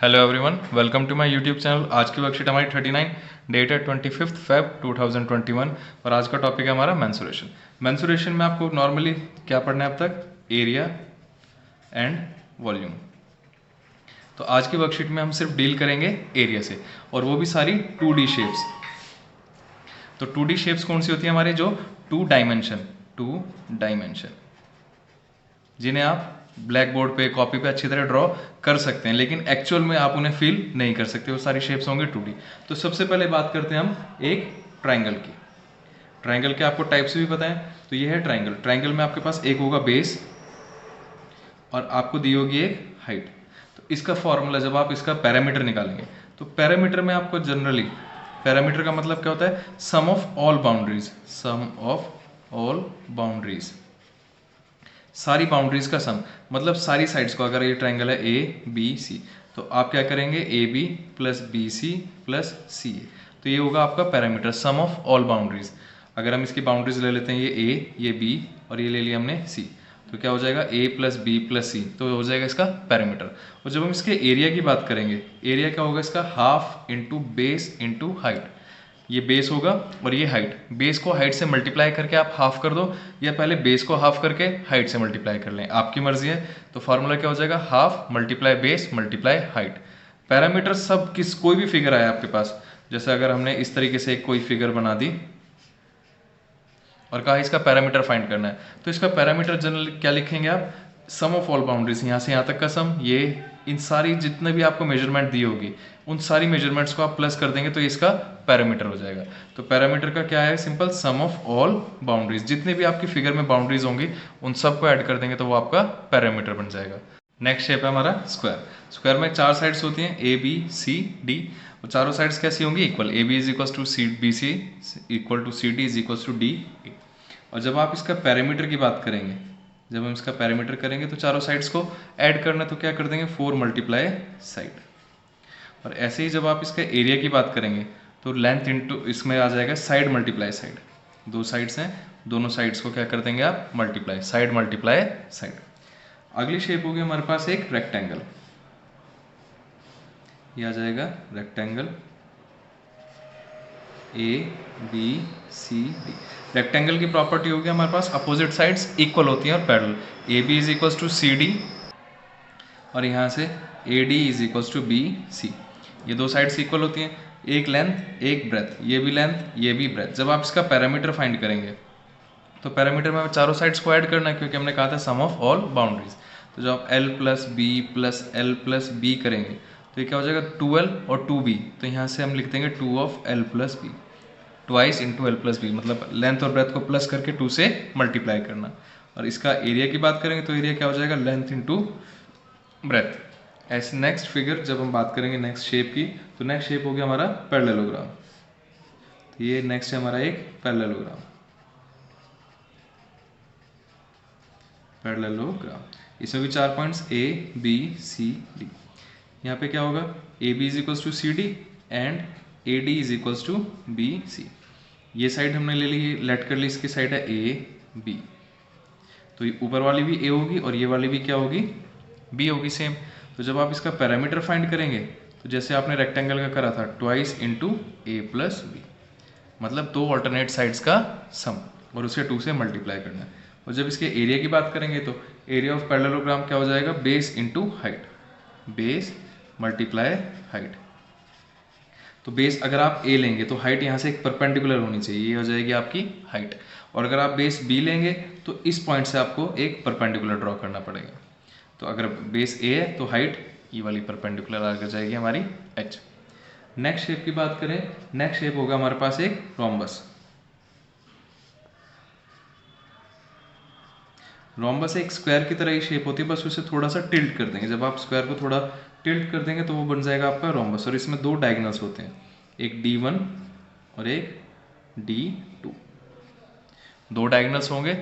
Hello everyone, welcome to my YouTube channel. आज की worksheet हमारी 39, डेट है 25 फेब 2021 और आज का टॉपिक है हमारा मेंसुरेशन। मेंसुरेशन में आपको नॉर्मली क्या पढ़ना है अब तक? Area and volume. तो आज की वर्कशीट में हम सिर्फ डील करेंगे एरिया से, और वो भी सारी 2D शेप्स। तो 2D शेप्स कौन सी होती है हमारे? जो टू डायमेंशन जिन्हें आप ब्लैक बोर्ड पे, कॉपी पे अच्छी तरह ड्रॉ कर सकते हैं, लेकिन एक्चुअल में आप उन्हें फील नहीं कर सकते। वो सारी शेप्स होंगे 2D। तो सबसे पहले बात करते हैं हम एक ट्राइंगल की। ट्राइंगल के आपको टाइप्स भी पता है। तो ये है ट्राइंगल। ट्राइंगल में आपके पास एक होगा बेस और आपको दी होगी एक हाइट। तो इसका फॉर्मूला, जब आप इसका पैरामीटर निकालेंगे, तो पैरामीटर में आपको जनरली, पैरामीटर का मतलब क्या होता है? Sum of all boundaries. Sum of all boundaries, सारी बाउंड्रीज का सम, मतलब सारी साइड्स को। अगर ये ट्राइंगल है ए बी सी, तो आप क्या करेंगे? A B plus B C plus C A. तो ये होगा आपका parameter, sum of all boundaries. अगर हम इसकी बाउंड्रीज ले लेते हैं, ये ए, ये बी और ये ले लिया हमने सी, तो क्या हो जाएगा? ए प्लस बी प्लस सी, तो हो जाएगा इसका पैरामीटर। और जब हम इसके एरिया की बात करेंगे, एरिया क्या होगा इसका? Half into base into height. ये बेस होगा और ये हाइट। बेस को हाइट से मल्टीप्लाई करके आप हाफ कर दो, या पहले बेस को हाफ करके हाइट से मल्टीप्लाई कर लें, आपकी मर्जी है। तो फॉर्मूला क्या हो जाएगा? Half multiply base multiply height. Parameter सब किस, कोई भी फिगर आया आपके पास, जैसे अगर हमने इस तरीके से कोई फिगर बना दी और कहा इसका पैरामीटर फाइंड करना है, तो इसका पैरामीटर जनरली क्या लिखेंगे आप? सम ऑफ ऑल बाउंड्रीज, यहाँ से यहाँ तक का सम, ये इन सारी जितने भी आपको मेजरमेंट दी होगी, उन सारी मेजरमेंट्स को आप प्लस कर देंगे तो इसका पैरामीटर हो जाएगा। तो पैरामीटर का क्या है? Simple, sum of all boundaries. जितने भी आपकी फिगर में बाउंड्रीज होंगी उन सबको ऐड कर देंगे तो वो आपका पैरामीटर बन जाएगा। नेक्स्ट शेप है हमारा स्क्वायर। स्क्वायर में चार साइड्स होती हैं, ए बी सी डी। और चारों साइड्स कैसी होंगी? Equal. A B is equal to C B C equal to C D is equal to D A. और जब आप इसका पैरामीटर की बात करेंगे, जब हम इसका पैरामीटर करेंगे तो चारों साइड्स को ऐड करना, तो क्या कर देंगे? 4 मल्टीप्लाई साइड। और ऐसे ही जब आप इसका एरिया की बात करेंगे तो लेंथ इंटू, इसमें आ जाएगा साइड मल्टीप्लाई साइड। दो साइड्स हैं, दोनों साइड्स को क्या कर देंगे आप? Multiply, side multiply side. अगली शेप होगी हमारे पास एक रेक्टेंगल। ये आ जाएगा rectangle, A B C D. Rectangle की प्रॉपर्टी होगी हमारे पास अपोजिट साइड्स इक्वल होती हैं और parallel. A B is equal to C D और यहाँ से A D is equal to B C. ये दो साइड्स इक्वल होती हैं, एक लेंथ एक ब्रेथ, ये भी लेंथ ये भी ब्रेथ। जब आप इसका पैरामीटर फाइंड करेंगे तो पैरामीटर में चारों साइड्स को ऐड करना है, क्योंकि हमने कहा था सम ऑफ ऑल बाउंड्रीज। तो जब आप L plus B plus L plus B करेंगे तो ये क्या हो जाएगा? 2l और 2b। तो यहाँ से हम लिख देंगे 2 of L plus B, twice into L plus B, मतलब लेंथ और ब्रेथ को प्लस करके 2 से मल्टीप्लाई करना। और इसका एरिया की बात करेंगे तो एरिया क्या हो जाएगा? Length into breadth. ऐसे नेक्स्ट फिगर जब हम बात करेंगे नेक्स्ट शेप की, तो नेक्स्ट शेप हो गया हमारा पैरेललोग्राम। तो ये नेक्स्ट है हमारा एक पैरेललोग्राम। पैरेललोग्राम, इसमें भी 4 points A B C D. यहाँ पे क्या होगा? A B is equals to C D and A D is equals to B C. ये साइड हमने ले ली, लेट कर ली, इसकी साइड है ए बी। तो ये ऊपर वाली भी ए होगी और ये वाली भी क्या होगी? बी होगी सेम। तो जब आप इसका पैरामीटर फाइंड करेंगे तो जैसे आपने रेक्टेंगल का करा था, ट्वाइस इंटू ए प्लस बी, मतलब दो ऑल्टरनेट साइड्स का सम और उसे 2 से मल्टीप्लाई करना है। और जब इसके एरिया की बात करेंगे तो एरिया ऑफ पैरेललोग्राम क्या हो जाएगा? Base into height, base multiply height. तो बेस अगर आप ए लेंगे तो हाइट यहाँ से एक परपेंडिकुलर होनी चाहिए, ये हो जाएगी आपकी हाइट। और अगर आप बेस बी लेंगे तो इस पॉइंट से आपको एक परपेंडिकुलर ड्रॉ करना पड़ेगा। तो अगर बेस ए है तो हाइट ये वाली परपेंडिकुलर आ जाएगी हमारी एच। नेक्स्ट शेप की बात करें, नेक्स्ट शेप होगा हमारे पास एक रोम्बस। रोम्बस एक स्क्वायर की तरह ही शेप होती है, बस उसे थोड़ा सा टिल्ट कर देंगे। जब आप स्क्वायर को थोड़ा टिल्ट कर देंगे तो वो बन जाएगा आपका रोम्बस। और इसमें दो डायगोनल्स होते हैं, एक D1 और एक D2। दो डायगोनल्स होंगे।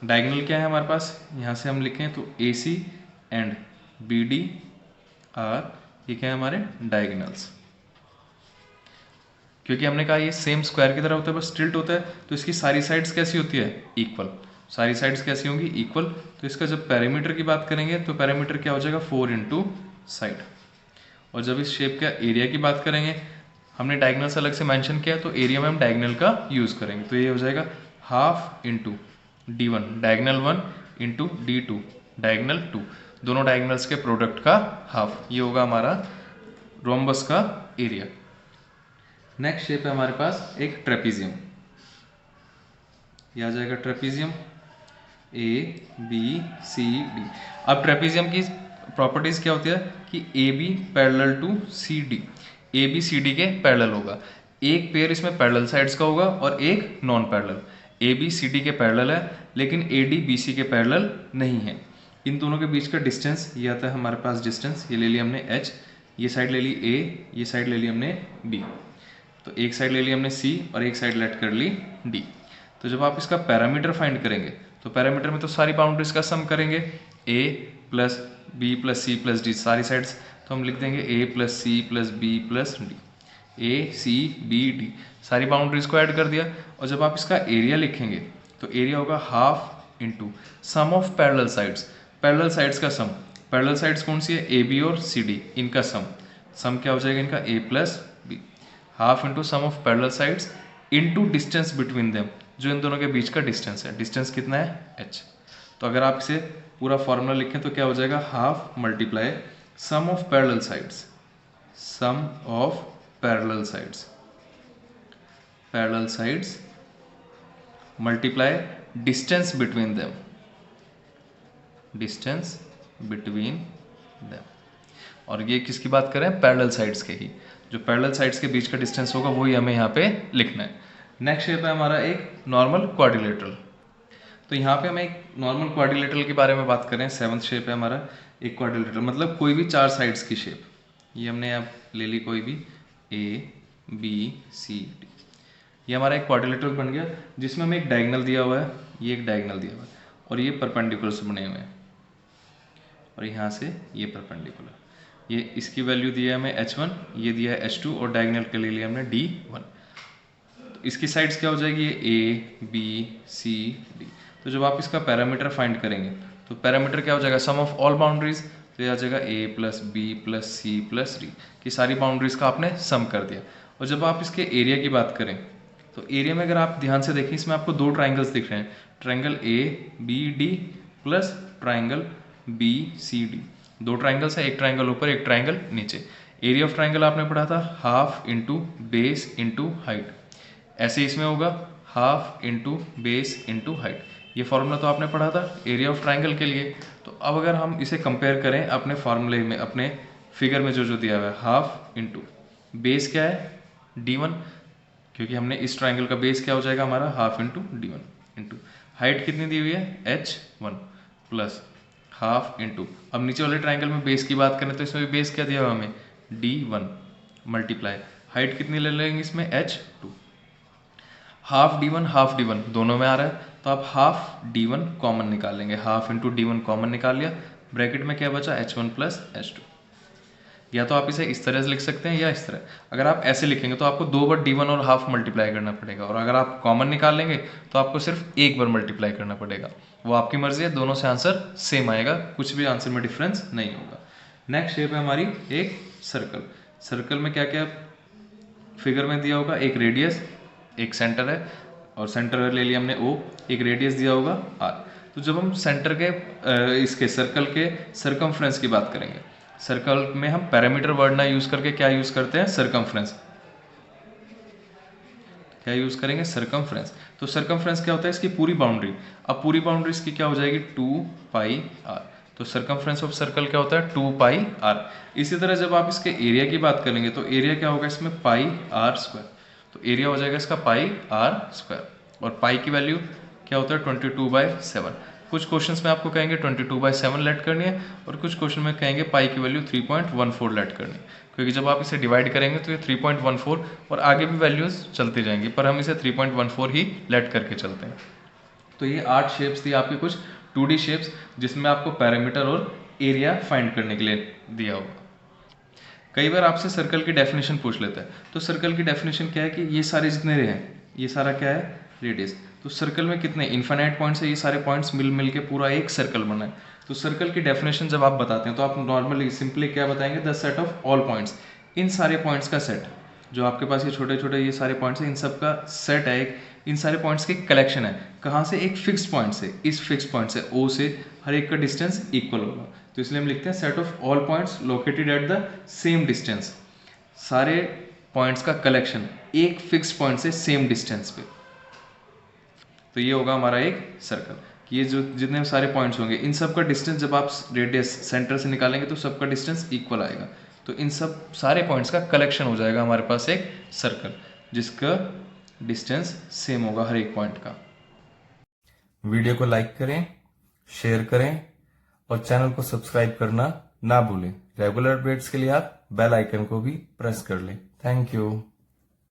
डायगोनल क्या है हमारे पास? यहाँ से हम लिखें तो AC एंड BD आर, ये क्या है हमारे डायगोनल्स। क्योंकि हमने कहा ये सेम स्क्वायर की तरह होता है, बस टिल्ट होता है, तो इसकी सारी साइड्स कैसी होती है? इक्वल। सारी साइड्स कैसी होंगी? इक्वल। तो इसका जब पैरामीटर की बात करेंगे तो पैरामीटर क्या हो जाएगा? 4 इंटू साइड। और जब इस शेप का एरिया की बात करेंगे, हमने डायगनल अलग से मेंशन किया, तो एरिया में हम डायगनल का यूज़ करेंगे। तो ये हो जाएगा half into D1 diagonal 1 into D2 diagonal 2, दोनों डायगनल्स के प्रोडक्ट का हाफ। ये होगा हमारा रोम्बस का एरिया। नेक्स्ट शेप है हमारे पास एक ट्रेपीजियम। यह आ जाएगा ट्रेपीजियम ABCD। अब ट्रेपीजियम की प्रॉपर्टीज क्या होती है कि AB parallel to CD, ABCD के पैरेलल होगा। एक पेयर इसमें पैरेलल साइड्स का होगा और एक नॉन पैरेलल। ABCD के पैरेलल है लेकिन AD BC के पैरेलल नहीं है। इन दोनों के बीच का डिस्टेंस ये आता है हमारे पास डिस्टेंस, ये ले लिया हमने H, ये साइड ले ली A, ये साइड ले ली हमने B। तो एक साइड ले ली हमने C और एक साइड लेट कर ली D। तो जब आप इसका पैरामीटर फाइंड करेंगे तो पैरामीटर में तो सारी बाउंड्रीज का सम करेंगे, A plus B plus C plus D सारी साइड्स, तो हम लिख देंगे A plus C plus B plus D, A C B D सारी बाउंड्रीज को ऐड कर दिया। और जब आप इसका एरिया लिखेंगे तो एरिया होगा half into sum of parallel sides, parallel sides का सम। पैरेलल साइड्स कौन सी है, AB और CD, इनका सम क्या हो जाएगा इनका A plus B, half into sum of parallel sides into distance between them, जो इन दोनों के बीच का डिस्टेंस है। डिस्टेंस कितना है H। तो अगर आप इसे पूरा फॉर्मूला लिखें तो क्या हो जाएगा, half multiply sum of parallel sides, sum of parallel sides, parallel sides multiply distance between them, distance between them. और ये किसकी बात करें, पैरेलल साइड्स के ही, जो पैरेलल साइड्स के बीच का डिस्टेंस होगा वही हमें यहाँ पे लिखना है। नेक्स्ट शेप है हमारा एक नॉर्मल क्वाड्रिलेटरल। तो यहाँ पे हम एक नॉर्मल क्वाड्रिलेटरल के बारे में बात करें, 7th शेप है हमारा एक क्वाड्रिलेटरल, मतलब कोई भी 4 साइड्स की शेप। ये हमने यहाँ ले ली कोई भी ABCD, ये हमारा एक क्वाड्रिलेटरल बन गया जिसमें हमें एक डायगोनल दिया हुआ है, ये एक डायगोनल दिया हुआ है और ये परपेंडिकुलर से बने हुए हैं, और यहाँ से ये परपेंडिकुलर। ये इसकी वैल्यू दी है हमें H1, ये दिया है H2 और डायगोनल के लिए लिया हमने D1। तो इसकी साइड्स क्या हो जाएगी, ये ABCD। तो जब आप इसका पैरामीटर फाइंड करेंगे तो पैरामीटर क्या हो जाएगा, सम ऑफ ऑल बाउंड्रीज, तो ये आ जाएगा A plus B plus C plus D की सारी बाउंड्रीज का आपने सम कर दिया। और जब आप इसके एरिया की बात करें तो एरिया में अगर आप ध्यान से देखें, इसमें आपको 2 ट्राइंगल्स दिख रहे हैं, triangle ABD plus triangle BCD। 2 triangles है, एक ट्राइंगल ऊपर एक ट्राइंगल नीचे। एरिया ऑफ ट्राइंगल आपने पढ़ा था half into base into height, ऐसे इसमें होगा half into base into height. ये फॉर्मूला तो आपने पढ़ा था एरिया ऑफ ट्राइंगल के लिए। तो अब अगर हम इसे कंपेयर करें अपने फॉर्मूले में, अपने फिगर में जो दिया हुआ है, हाफ इंटू बेस क्या है D1, क्योंकि हमने इस ट्राइंगल का बेस क्या हो जाएगा हमारा half into D1 into height कितनी दी हुई है H1 प्लस हाफ इंटू, अब नीचे वाले ट्राइंगल में बेस की बात करें तो इसमें भी बेस क्या दिया हुआ हमें D1 मल्टीप्लाई हाइट कितनी ले लेंगे इसमें H2, हाफ D1 दोनों में आ रहा है तो आप हाफ D1 कॉमन निकाल लेंगे, हाफ इंटू D1 कॉमन निकाल लिया, ब्रैकेट में क्या बचा H1 प्लस H2। या तो आप इसे इस तरह से लिख सकते हैं या इस तरह। अगर आप ऐसे लिखेंगे तो आपको 2 बार D1 और हाफ मल्टीप्लाई करना पड़ेगा, और अगर आप कॉमन निकाल लेंगे तो आपको सिर्फ एक बार मल्टीप्लाई करना पड़ेगा। वो आपकी मर्जी है, दोनों से आंसर सेम आएगा, कुछ भी आंसर में डिफरेंस नहीं होगा। नेक्स्ट शेप है हमारी एक सर्कल। सर्कल में क्या क्या फिगर में दिया होगा, एक रेडियस, एक सेंटर है और सेंटर ले लिया हमने O, एक रेडियस दिया होगा R। तो जब हम सेंटर के इसके सर्कल के सर्कमफ्रेंस की बात करेंगे, सर्कल में हम पैरामीटर वर्ड ना यूज करके क्या यूज करते हैं, सर्कमफ्रेंस। क्या यूज करेंगे, सर्कमफ्रेंस। तो सर्कमफ्रेंस क्या होता है, इसकी पूरी बाउंड्री। अब पूरी बाउंड्री इसकी क्या हो जाएगी 2πr। तो सर्कमफ्रेंस ऑफ सर्कल क्या होता है 2πr। इसी तरह जब आप इसके एरिया की बात करेंगे तो एरिया क्या होगा इसमें πr²। तो एरिया हो जाएगा इसका πr², और पाई की वैल्यू क्या होता है 22/7। कुछ क्वेश्चंस में आपको कहेंगे 22/7 लेट करनी है, और कुछ क्वेश्चन में कहेंगे पाई की वैल्यू 3.14 लेट करनी है, क्योंकि जब आप इसे डिवाइड करेंगे तो ये 3.14 और आगे भी वैल्यूज चलती जाएंगी, पर हम इसे 3.14 ही लेट करके चलते हैं। तो ये 8 शेप्स थी आपकी, कुछ 2D शेप्स, जिसमें आपको पैरामीटर और एरिया फाइंड करने के लिए दिया होगा। कई बार आपसे सर्कल की डेफिनेशन पूछ लेता है, तो सर्कल की डेफिनेशन क्या है कि ये सारे जितने हैं, ये सारा क्या है रेडियस। तो तो सर्कल में कितने इन्फाइनाइट पॉइंट्स है, ये सारे पॉइंट्स मिल मिल के पूरा एक सर्कल बना है। तो सर्कल की डेफिनेशन जब आप बताते हैं तो आप नॉर्मली सिंपली क्या बताएंगे, the set of all points, इन सारे पॉइंट्स का सेट, जो आपके पास ये छोटे छोटे ये सारे पॉइंट्स हैं इन सब का सेट है एक, इन सारे पॉइंट्स की कलेक्शन है। कहाँ से, एक फिक्स पॉइंट से, इस फिक्स पॉइंट से ओ से हर एक का डिस्टेंस इक्वल होगा, तो इसलिए हम लिखते हैं set of all points located at the same distance, सारे पॉइंट्स का कलेक्शन एक फिक्स पॉइंट से सेम डिस्टेंस पे। तो ये होगा हमारा एक सर्कल। ये जो जितने सारे पॉइंट्स होंगे इन सब का डिस्टेंस जब आप रेडियस सेंटर से निकालेंगे तो सबका डिस्टेंस इक्वल आएगा, तो इन सब सारे पॉइंट्स का कलेक्शन हो जाएगा हमारे पास एक सर्कल, जिसका डिस्टेंस सेम होगा हर एक पॉइंट का। वीडियो को लाइक करें, शेयर करें और चैनल को सब्सक्राइब करना ना भूलें। रेगुलर अपडेट्स के लिए आप बेल आइकन को भी प्रेस कर लें। Thank you.